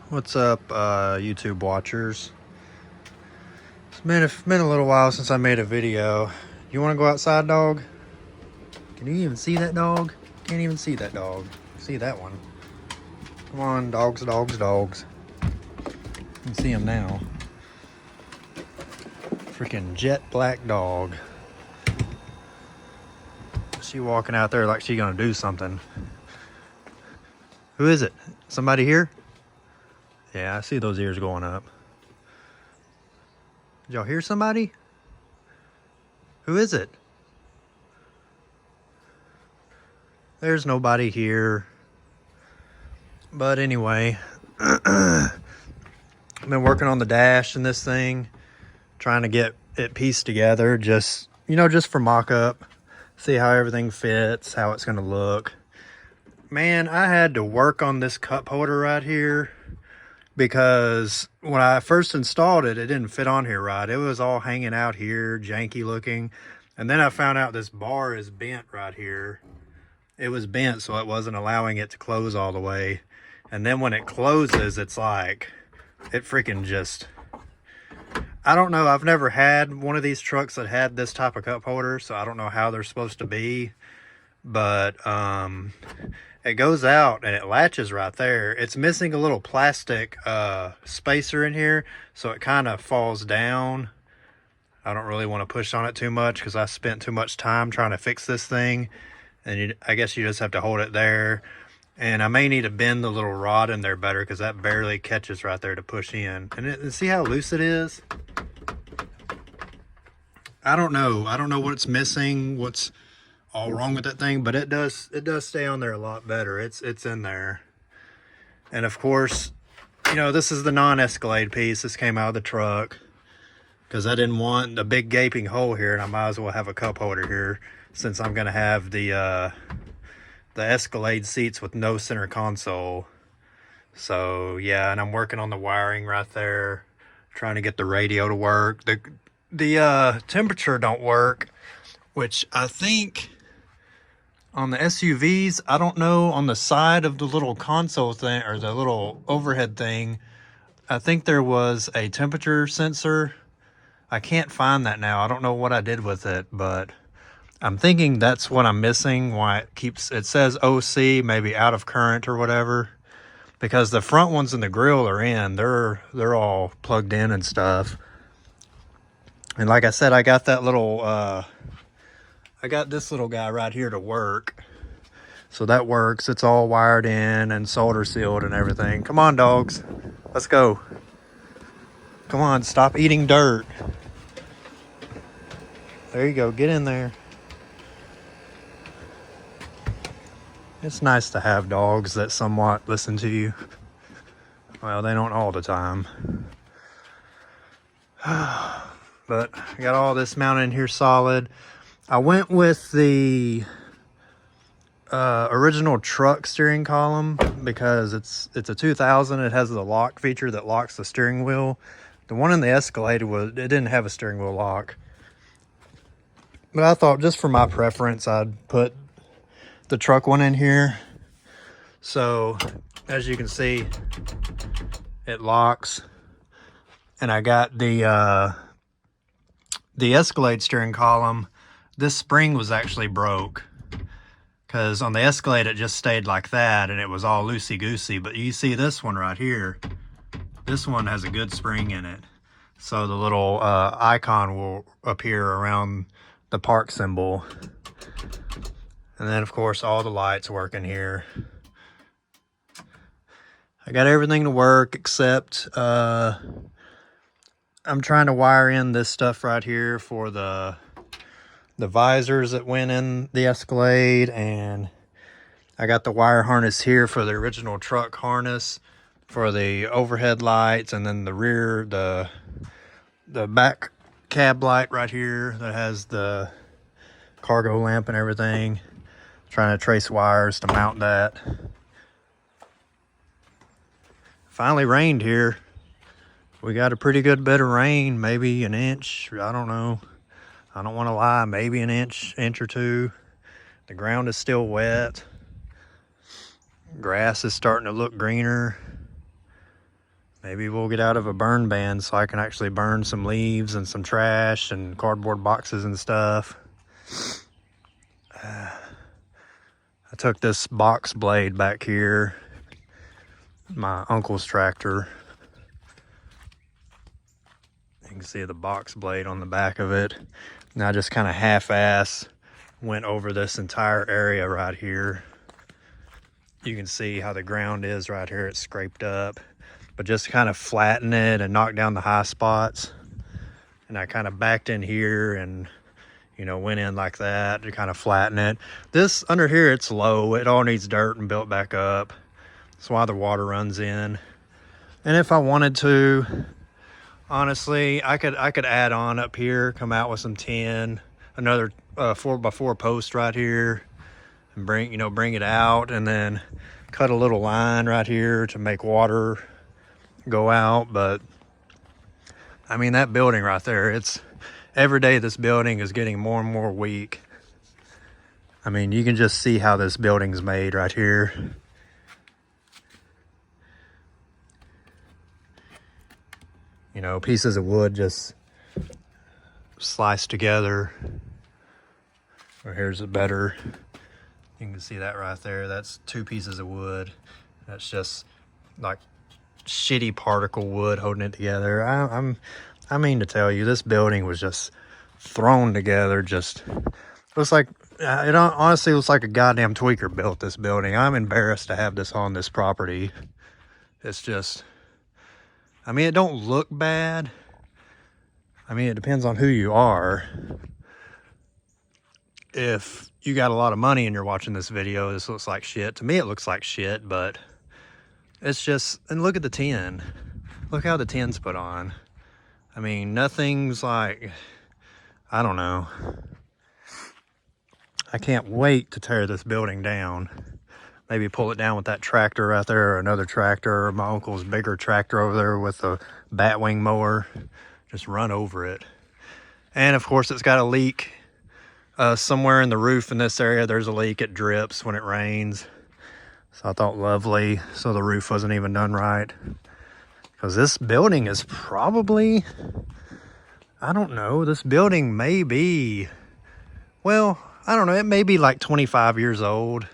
What's up, YouTube watchers? It's been a little while since I made a video. You want to go outside, dog? Can you even see that dog? Can't even see that dog. See that one? Come on, dogs, dogs, dogs. You can see him now. Freaking jet black dog. She walking out there like she gonna do something. Who is it? Somebody here? Yeah, I see those ears going up. Did y'all hear somebody? Who is it? There's nobody here. But anyway, I've been working on the dash in this thing, trying to get it pieced together, just for mock-up, see how everything fits, how it's gonna look. Man, I had to work on this cup holder right here because when I first installed it, it didn't fit on here right. It was all hanging out here, janky looking. And then I found out this bar is bent right here. It was bent, so it wasn't allowing it to close all the way. And then when it closes, it's like, it freaking just, I don't know. I've never had one of these trucks that had this type of cup holder, so I don't know how they're supposed to be. But it goes out and it latches right there. It's missing a little plastic spacer in here, so it kind of falls down. I don't really want to push on it too much because I spent too much time trying to fix this thing. And I guess you just have to hold it there. And I may need to bend the little rod in there better because that barely catches right there to push in. And see how loose it is? I don't know what it's missing, what's all wrong with that thing, but it does stay on there a lot better. It's in there. And of course, this is the non-Escalade piece. This came out of the truck because I didn't want a big gaping hole here, and I might as well have a cup holder here since I'm gonna have the Escalade seats with no center console. So yeah, and I'm working on the wiring right there, trying to get the radio to work. The temperature don't work, which I think on the SUVs, I don't know, on the side of the little console thing or the little overhead thing, I think there was a temperature sensor. I can't find that now. I don't know what I did with it, but I'm thinking that's what I'm missing, why it says OC, maybe out of current or whatever, because the front ones in the grill are in. They're all plugged in and stuff. And like I said, I got that little I got this little guy right here to work. So that works. It's all wired in and solder sealed and everything. Come on, dogs. Let's go. Come on, stop eating dirt. There you go. Get in there. It's nice to have dogs that somewhat listen to you. Well, they don't all the time. But I got all this mounted in here solid. I went with the original truck steering column because it's a 2000. It has the lock feature that locks the steering wheel. The one in the Escalade it didn't have a steering wheel lock. But I thought just for my preference, I'd put the truck one in here. So as you can see, it locks. And I got the Escalade steering column. This spring was actually broke because on the Escalade it just stayed like that and it was all loosey-goosey. But you see this one right here, this one has a good spring in it. So the little icon will appear around the park symbol. And then of course all the lights work in here. I got everything to work except I'm trying to wire in this stuff right here for the visors that went in the Escalade, and I got the wire harness here for the original truck harness for the overhead lights, and then the rear, the back cab light right here that has the cargo lamp and everything. Trying to trace wires to mount that. Finally rained here. We got a pretty good bit of rain, maybe an inch, I don't know. I don't want to lie, maybe an inch or two. The ground is still wet. Grass is starting to look greener. Maybe we'll get out of a burn ban so I can actually burn some leaves and some trash and cardboard boxes and stuff. I took this box blade back here, my uncle's tractor. You can see the box blade on the back of it. And I just kind of half-ass went over this entire area right here. You can see how the ground is right here. It's scraped up. But just kind of flatten it and knock down the high spots. And I kind of backed in here and, you know, went in like that to kind of flatten it. This under here, it's low. It all needs dirt and built back up. That's why the water runs in. And if I wanted to, honestly, I could add on up here, come out with some tin, another 4x4 post right here, and bring it out, and then cut a little line right here to make water go out. But I mean, that building right there, it's every day this building is getting more and more weak. I mean, you can just see how this building's made right here. You know, pieces of wood just sliced together. Or here's a better, you can see that right there. That's 2 pieces of wood. That's just like shitty particle wood holding it together. I mean to tell you, this building was just thrown together. Just looks like it honestly looks like a goddamn tweaker built this building. I'm embarrassed to have this on this property. It's just, I mean, it don't look bad. I mean, it depends on who you are. If you got a lot of money and you're watching this video, this looks like shit. To me, it looks like shit, but it's just, and look at the tin. Look how the tin's put on. I mean, nothing's like, I don't know. I can't wait to tear this building down. Maybe pull it down with that tractor right there, or another tractor, or my uncle's bigger tractor over there with the batwing mower. Just run over it. And of course, it's got a leak somewhere in the roof in this area. There's a leak. It drips when it rains. So I thought, lovely. So the roof wasn't even done right. Because this building is probably, I don't know, this building may be, well, I don't know, it may be like 25 years old.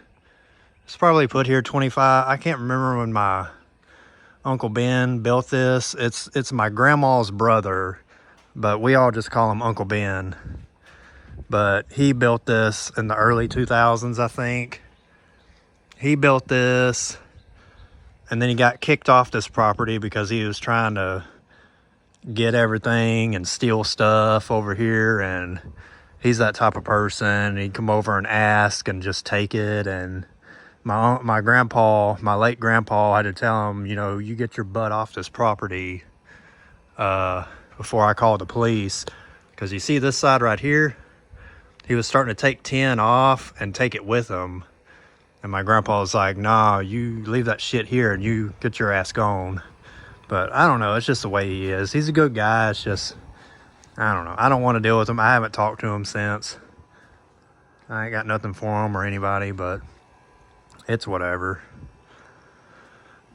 It's probably put here 25. I can't remember when my Uncle Ben built this. It's my grandma's brother, but we all just call him Uncle Ben. But he built this in the early 2000s, I think. He built this, and then he got kicked off this property because he was trying to get everything and steal stuff over here. And he's that type of person. He'd come over and ask and just take it. And my grandpa, my late grandpa, had to tell him, you know, you get your butt off this property before I call the police. Because you see this side right here, he was starting to take tin off and take it with him. And my grandpa was like, nah, you leave that shit here and you get your ass gone. But I don't know, it's just the way he is. He's a good guy. It's just, I don't know. I don't want to deal with him. I haven't talked to him since. I ain't got nothing for him or anybody, but it's whatever.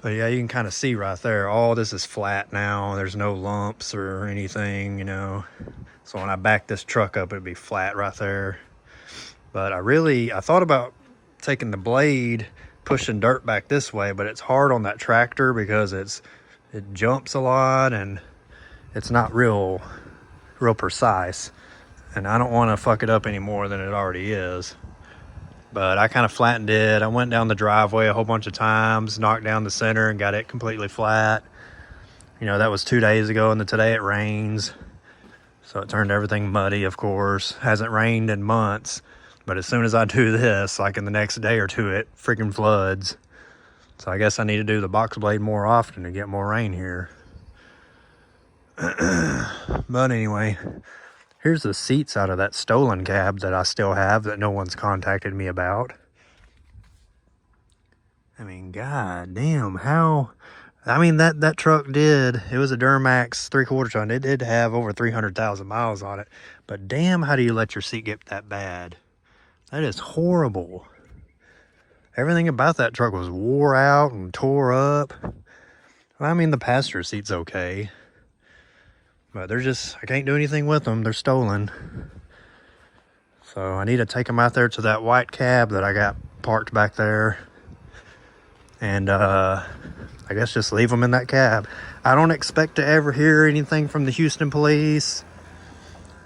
But yeah, you can kind of see right there, all this is flat now. There's no lumps or anything, you know. So when I back this truck up, it'd be flat right there. But I thought about taking the blade, pushing dirt back this way, but it's hard on that tractor because it jumps a lot and it's not real precise. And I don't want to fuck it up any more than it already is. But I kind of flattened it. I went down the driveway a whole bunch of times, knocked down the center and got it completely flat. You know, that was 2 days ago, and today it rains. So it turned everything muddy, of course. Hasn't rained in months. But as soon as I do this, like in the next day or two, it freaking floods. So I guess I need to do the box blade more often to get more rain here. But anyway, here's the seats out of that stolen cab that I still have that no one's contacted me about. I mean, god damn, how... I mean, that truck did, it was a Duramax 3/4 ton. It did have over 300,000 miles on it. But damn, how do you let your seat get that bad? That is horrible. Everything about that truck was wore out and tore up. I mean, the passenger seat's okay. But they're just, I can't do anything with them. They're stolen. So I need to take them out there to that white cab that I got parked back there. And I guess just leave them in that cab. I don't expect to ever hear anything from the Houston police.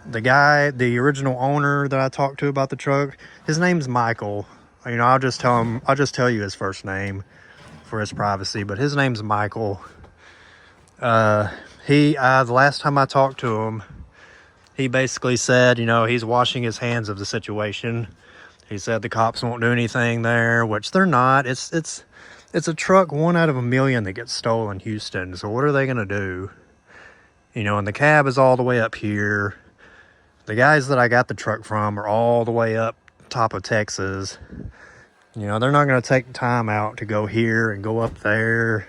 The guy, the original owner that I talked to about the truck, his name's Michael. You know, I'll just tell you his first name for his privacy, but his name's Michael. The last time I talked to him, he basically said, you know, he's washing his hands of the situation. He said the cops won't do anything there, which they're not. It's a truck, 1 out of a million that gets stolen in Houston. So what are they gonna do? You know, and the cab is all the way up here. The guys that I got the truck from are all the way up top of Texas. You know, they're not gonna take time out to go here and go up there.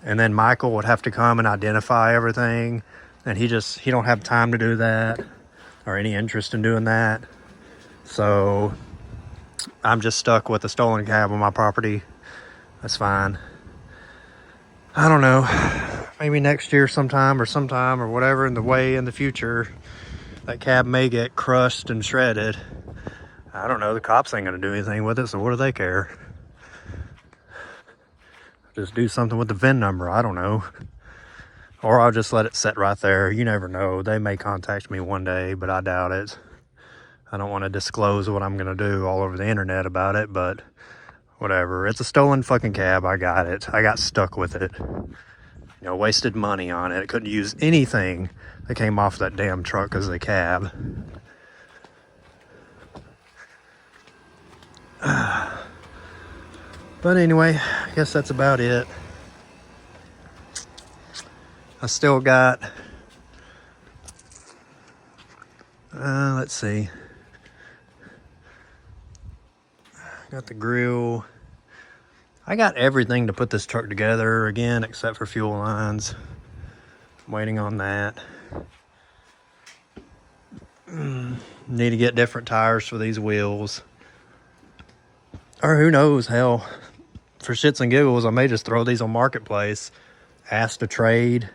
And then Michael would have to come and identify everything. And he don't have time to do that or any interest in doing that. So I'm just stuck with a stolen cab on my property. That's fine. I don't know. Maybe next year sometime or whatever in the future, that cab may get crushed and shredded. I don't know. The cops ain't gonna do anything with it, so what do they care? Just do something with the VIN number. I don't know. Or I'll just let it sit right there. You never know. They may contact me one day, but I doubt it. I don't want to disclose what I'm going to do all over the internet about it, but whatever. It's a stolen fucking cab. I got it. I got stuck with it. You know, wasted money on it. I couldn't use anything that came off that damn truck as a cab. But anyway, I guess that's about it. I still got, let's see. Got the grill. I got everything to put this truck together again, except for fuel lines. I'm waiting on that. Need to get different tires for these wheels. Or who knows, hell, for shits and giggles, I may just throw these on Marketplace, ask to trade.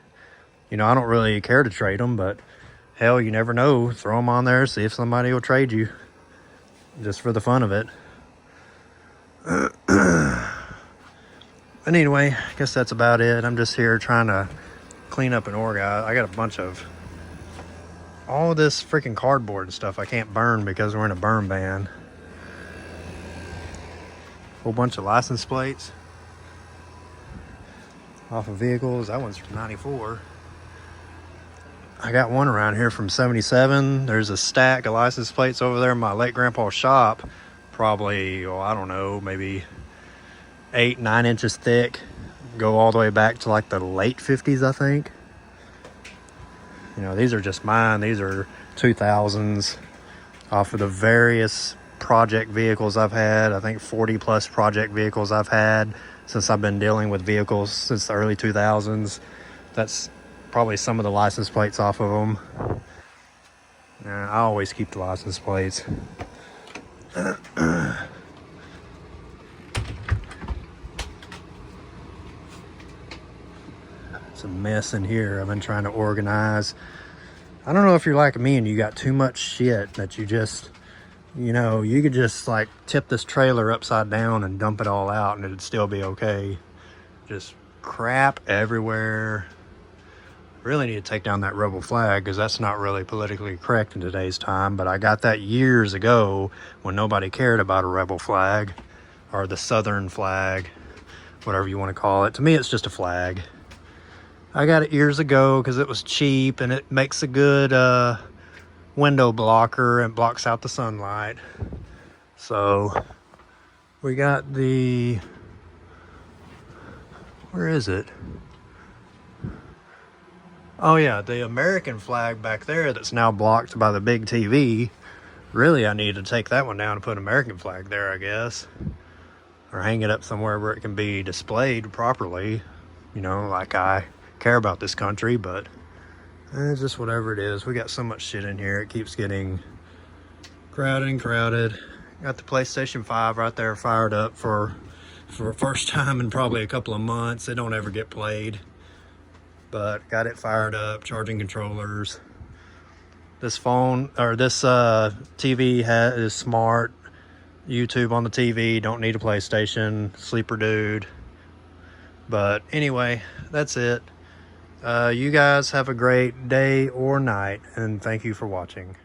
You know, I don't really care to trade them, but hell, you never know. Throw them on there, see if somebody will trade you. Just for the fun of it. But anyway, I guess that's about it. I'm just here trying to clean up and organize. I got a bunch of all this freaking cardboard and stuff I can't burn because we're in a burn ban. Whole bunch of license plates off of vehicles. That one's from 94. I got one around here from 77. There's a stack of license plates over there in my late grandpa's shop. Probably, well, I don't know, maybe 8-9 inches thick. Go all the way back to like the late 50s, I think. You know, these are just mine. These are 2000s off of the various project vehicles I've had. I think 40 plus project vehicles I've had since I've been dealing with vehicles since the early 2000s. That's probably some of the license plates off of them. I always keep the license plates. It's a mess in here. I've been trying to organize. I don't know if you're like me and you got too much shit that you just, you know, you could just like tip this trailer upside down and dump it all out and it'd still be okay. Just crap everywhere. Really need to take down that rebel flag because that's not really politically correct in today's time, but I got that years ago when nobody cared about a rebel flag or the Southern flag, whatever you want to call it. To me, it's just a flag. I got it years ago because it was cheap and it makes a good window blocker and blocks out the sunlight. So we got the, where is it? Oh yeah, the American flag back there that's now blocked by the big TV. Really, I need to take that one down and put an American flag there, I guess. Or hang it up somewhere where it can be displayed properly. You know, like I care about this country, but it's just whatever it is. We got so much shit in here. It keeps getting crowded and crowded. Got the PlayStation 5 right there fired up for the first time in probably a couple of months. It don't ever get played. but got it fired up, charging controllers. This phone, or this TV is smart. YouTube on the TV, don't need a PlayStation. Sleeper dude. But anyway, that's it. You guys have a great day or night, and thank you for watching.